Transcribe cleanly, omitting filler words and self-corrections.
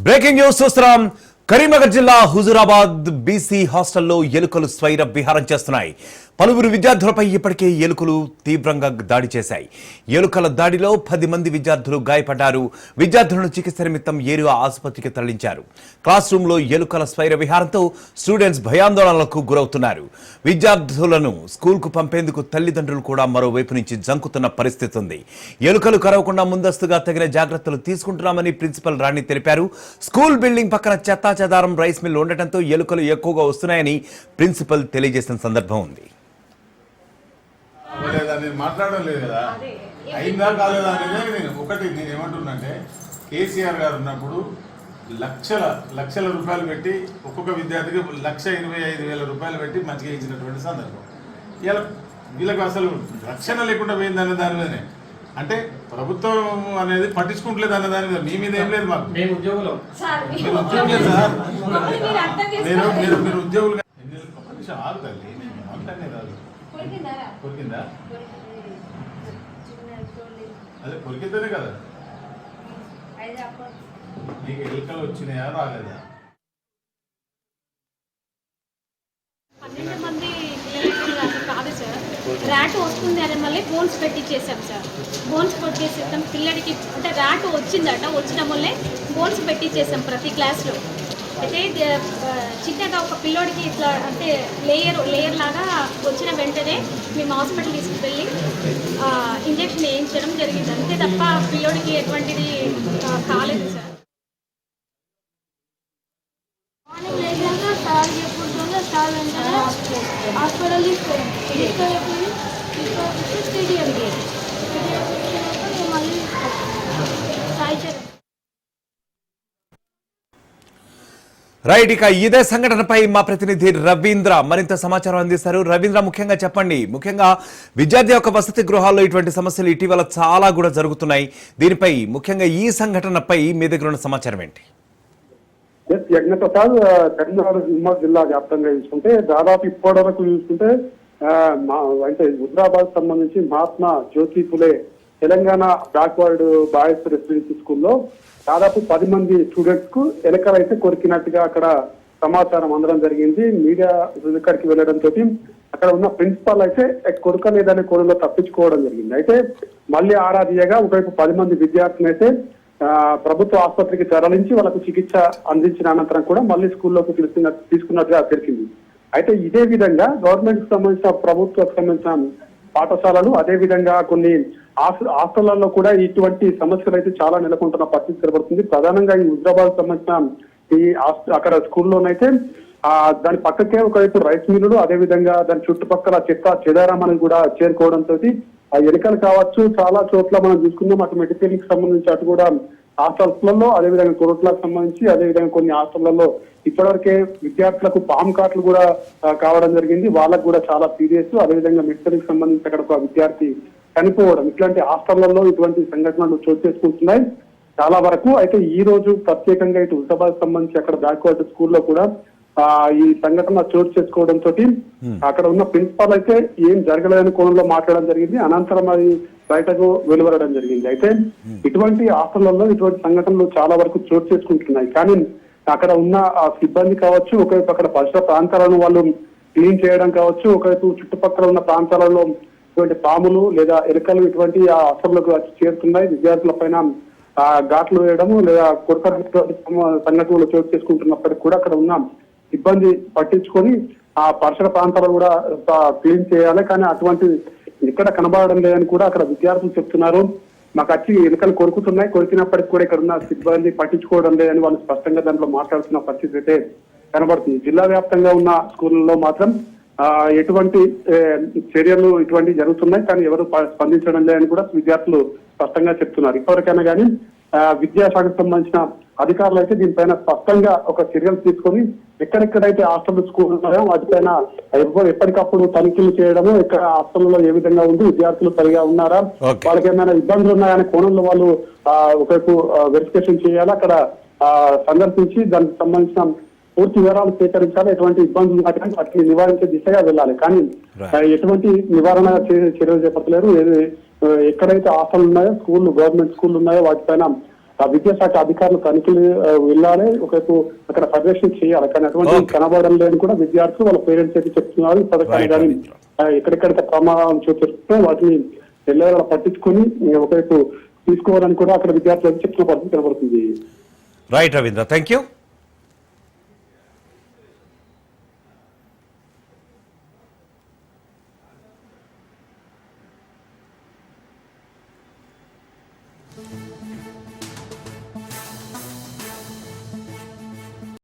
Breaking news చూస్తున్నాం. కరీంనగర్ జిల్లా Huzurabad BC హాస్టల్లో ఎలుకలు స్వైర విహారం చేస్తున్నాయి. పలువురు విద్యార్థులపై ఇప్పటికే ఎలుకలు తీవ్రంగా దాడి చేశాయి. ఎలుకల దాడిలో 10 మంది విద్యార్థులు గాయపడ్డారు. విద్యార్థులను చికిత్స నిమిత్తం ఏరియా ఆసుపత్రికి తరలించారు. క్లాస్ రూమ్ లో ఎలుకల స్వైర విహారంతో స్టూడెంట్స్ భయాందోళనలకు గురవుతున్నారు. విద్యార్థులను స్కూల్ కు పంపేందుకు తల్లిదండ్రులు కూడా మరోవైపు నుంచి జంకుతున్న పరిస్థితి ఉంది. ఎలుకలు కరవకుండా ముందస్తుగా తగిన జాగ్రత్తలు తీసుకుంటున్నామని ప్రిన్సిపల్ రాణి తెలిపారు. స్కూల్ బిల్డింగ్ పక్కన చెత్తాచెదారం రైస్ మిల్ ఉండటంతో ఎలుకలు ఎక్కువగా వస్తున్నాయని ప్రిన్సిపల్ తెలియజేసిన సందర్భం ఉంది. మాట్లాడడం లేదు కదా, అయిందా కాలేదా అనేది నేను ఏమంటున్నానంటే, కేసీఆర్ గారు ఉన్నప్పుడు లక్షల రూపాయలు పెట్టి ఒక్కొక్క విద్యార్థికి 1,85,000 రూపాయలు పెట్టి మంచిగా ఇచ్చినటువంటి సందర్భం. ఇలా వీళ్ళకి అసలు రక్షణ లేకుండా పోయిందనే దాని మీదనే, అంటే ప్రభుత్వం అనేది పట్టించుకుంటలేదు అన్న దాని మీద. మీ మీద ఏం లేదు, మాకు మీరు ఉద్యోగులు సార్, మీరు ఉద్యోగులు ఆగుతుంది. మాట్లాడే రాదు, కొరికిందా? అదే కొరికితేనే కదా నీకు ఎలుకలు వచ్చినాయా రాలేదా? 12 మంది పిల్లలకి కాదు సార్, ర్యాట్ వస్తుంది అని మళ్ళీ బోన్స్ పెట్టించేసాం సార్. బోన్స్ పెట్టేసేసాం పిల్లడికి, అంటే ర్యాట్ వచ్చిందట, వచ్చిన వల్లే బోన్స్ పెట్టించేసాం ప్రతి క్లాస్లో. అయితే చిన్నగా ఒక పిల్లోడికి ఇట్లా అంటే లేయర్ లాగా వచ్చిన వెంటనే మేము హాస్పిటల్ తీసుకువెళ్ళి ఇంజెక్షన్ వేయించడం జరిగింది. అంతే తప్ప పిల్లోడికి ఎటువంటిది కాలేదు సార్. సార్ చెప్పుకుంటుందో సార్ వెంటనే హాస్పిటల్ తీసుకెళ్ళి స్టేడియంకి మళ్ళీ సాయి రైట్, ఇక ఇదే సంఘటనపై మా ప్రతినిధి రవీంద్ర మరింత సమాచారం అందిస్తారు. రవీంద్ర, ముఖ్యంగా చెప్పండి, ముఖ్యంగా విద్యార్థి యొక్క వసతి గృహాల్లో ఇటువంటి సమస్యలు ఇటీవల చాలా కూడా జరుగుతున్నాయి. దీనిపై ముఖ్యంగా ఈ సంఘటనపై మీ దగ్గర ఉన్న సమాచారం ఏంటి? యజ్ఞప్రసాద్, కరీంనగర్ జిల్లా వ్యాప్తంగా చూసుకుంటే దాదాపు ఇప్పటి వరకు చూసుకుంటే అంటే హుజూరాబాద్ సంబంధించి మహాత్మా జ్యోతి Phule Telangana backward boys residency స్కూల్లో దాదాపు 10 మంది స్టూడెంట్స్ కు ఎలుకలు అయితే కొరికినట్టుగా అక్కడ సమాచారం అందడం జరిగింది. మీడియా ఇక్కడికి వెళ్లడంతో అక్కడ ఉన్న ప్రిన్సిపాల్ అయితే కొరకలేదనే కోణంలో తప్పించుకోవడం జరిగింది. అయితే మళ్ళీ ఆరా తీయగా ఒకవైపు 10 మంది విద్యార్థులు అయితే ప్రభుత్వ ఆసుపత్రికి తరలించి వాళ్ళకు చికిత్స అందించిన అనంతరం కూడా మళ్ళీ స్కూల్లోకి తీసుకున్నట్టుగా తెలిసింది. అయితే ఇదే విధంగా గవర్నమెంట్ కు సంబంధించిన ప్రభుత్వకు సంబంధించిన పాఠశాలలు, అదే విధంగా కొన్ని హాస్టళ్లలో కూడా ఇటువంటి సమస్యలు అయితే చాలా నెలకొంటున్న పరిస్థితి కనబడుతుంది. ప్రధానంగా ఈ హుజూరాబాద్ సంబంధించిన ఈ అక్కడ స్కూల్లోనైతే దాని పక్కకే ఒకవైపు రైస్ మిల్లులు, అదే విధంగా దాని చుట్టుపక్కల చెదారం అనేది కూడా చేరుకోవడంతో ఆ ఎలుకలు కావచ్చు చాలా చోట్ల మనం చూసుకున్నాం. అటు మెడికల్ కి సంబంధించి అటు కూడా హాస్టల్స్లలో, అదేవిధంగా కొరట్లకు సంబంధించి, అదేవిధంగా కొన్ని హాస్టళ్లలో ఇప్పటివరకే విద్యార్థులకు పాము కాట్లు కూడా కావడం జరిగింది. వాళ్ళకు కూడా చాలా సీరియస్. అదేవిధంగా మెడికల్ కి సంబంధించి అక్కడ ఒక విద్యార్థి చనిపోవడం, ఇట్లాంటి హాస్టళ్లలో ఇటువంటి సంఘటనలు చోటు చేసుకుంటున్నాయి చాలా వరకు. అయితే ఈ రోజు ప్రత్యేకంగా ఇటు హుజూరాబాద్ సంబంధించి అక్కడ బ్యాక్వర్డ్ స్కూల్లో కూడా ఈ సంఘటన చోటు చేసుకోవడంతో అక్కడ ఉన్న ప్రిన్సిపాల్ అయితే ఏం జరగలేదని కోణంలో మాట్లాడడం జరిగింది. అనంతరం అది బయటకు వెలువడడం జరిగింది. అయితే ఇటువంటి హాస్టళ్లలో ఇటువంటి సంఘటనలు చాలా వరకు చోటు చేసుకుంటున్నాయి. కానీ అక్కడ ఉన్న సిబ్బంది కావచ్చు, ఒకవైపు అక్కడ పరిసర ప్రాంతాలను వాళ్ళు క్లీన్ చేయడం కావచ్చు, ఒకవైపు చుట్టుపక్కల ఉన్న ప్రాంతాలలో ఇటువంటి పాములు లేదా ఎలుకలు ఇటువంటి ఆ హాస్టళ్లకు వచ్చి చేరుతున్నాయి. విద్యార్థుల పైన ఘాట్లు వేయడము లేదా కొరత సంఘటనలు చోటు చేసుకుంటున్నప్పటికీ కూడా అక్కడ ఉన్న సిబ్బంది పట్టించుకొని ఆ పరిసర ప్రాంతాలను కూడా క్లీన్ చేయాలి. కానీ అటువంటి ఇక్కడ కనబడడం లేదని కూడా అక్కడ విద్యార్థులు చెప్తున్నారు. మాకు వచ్చి ఎలుకలు కొరుకుతున్నాయి, కొరికినప్పటికీ కూడా ఇక్కడ ఉన్న సిబ్బంది పట్టించుకోవడం లేదని వాళ్ళు స్పష్టంగా దాంట్లో మాట్లాడుతున్న పరిస్థితి అయితే కనబడుతుంది. జిల్లా వ్యాప్తంగా ఉన్న స్కూళ్ళలో మాత్రం ఎటువంటి చర్యలు ఇటువంటివి జరుగుతున్నాయి, కానీ ఎవరు స్పందించడం లేదని కూడా విద్యార్థులు స్పష్టంగా చెప్తున్నారు. ఇప్పటికైనా కానీ విద్యాశాఖకు సంబంధించిన అధికారులు అయితే దీనిపైన స్పష్టంగా ఒక చర్యలు తీసుకొని ఎక్కడెక్కడైతే హాస్టల్ స్కూల్ ఉన్నాయో వాటిపైన ఎప్పటికప్పుడు తనిఖీలు చేయడము, ఇక్కడ హాస్టల్లో ఏ విధంగా ఉంది, విద్యార్థులు సరిగా ఉన్నారా, వాళ్ళకి ఏమైనా ఇబ్బందులు ఉన్నాయనే కోణంలో వాళ్ళు ఒకవైపు వెరిఫికేషన్ చేయాలి. అక్కడ సందర్శించి దానికి సంబంధించిన పూర్తి వివరాలు సేకరించాలి. ఎటువంటి ఇబ్బందులు వాటిని నివారించే దిశగా వెళ్ళాలి. కానీ ఎటువంటి నివారణ చర్యలు చేపట్టలేరు. ఎక్కడైతే హాస్టల్ ఉన్నాయో, స్కూల్, గవర్నమెంట్ స్కూల్ ఉన్నాయో వాటిపైన ఆ విద్యాశాఖ అధికారులు తనిఖీలు వెళ్ళాలి, ఒకవైపు అక్కడ పర్యవేక్షణ చేయాలి. కానీ అటువంటి Okay. కనబడడం లేని కూడా విద్యార్థులు వాళ్ళ పేరెంట్స్ అయితే చెప్తున్నారు. ఈ పథకాలు Right, కానీ Ravindra. ఎక్కడెక్కడ ప్రమాదం చూపిస్తున్నా వాటిని ఎల్లవేళ పట్టించుకొని ఒకవైపు తీసుకోవాలని కూడా అక్కడ విద్యార్థులు అయితే చెప్తున్న పరిస్థితి కనబడుతుంది. Right Ravindra, thank you.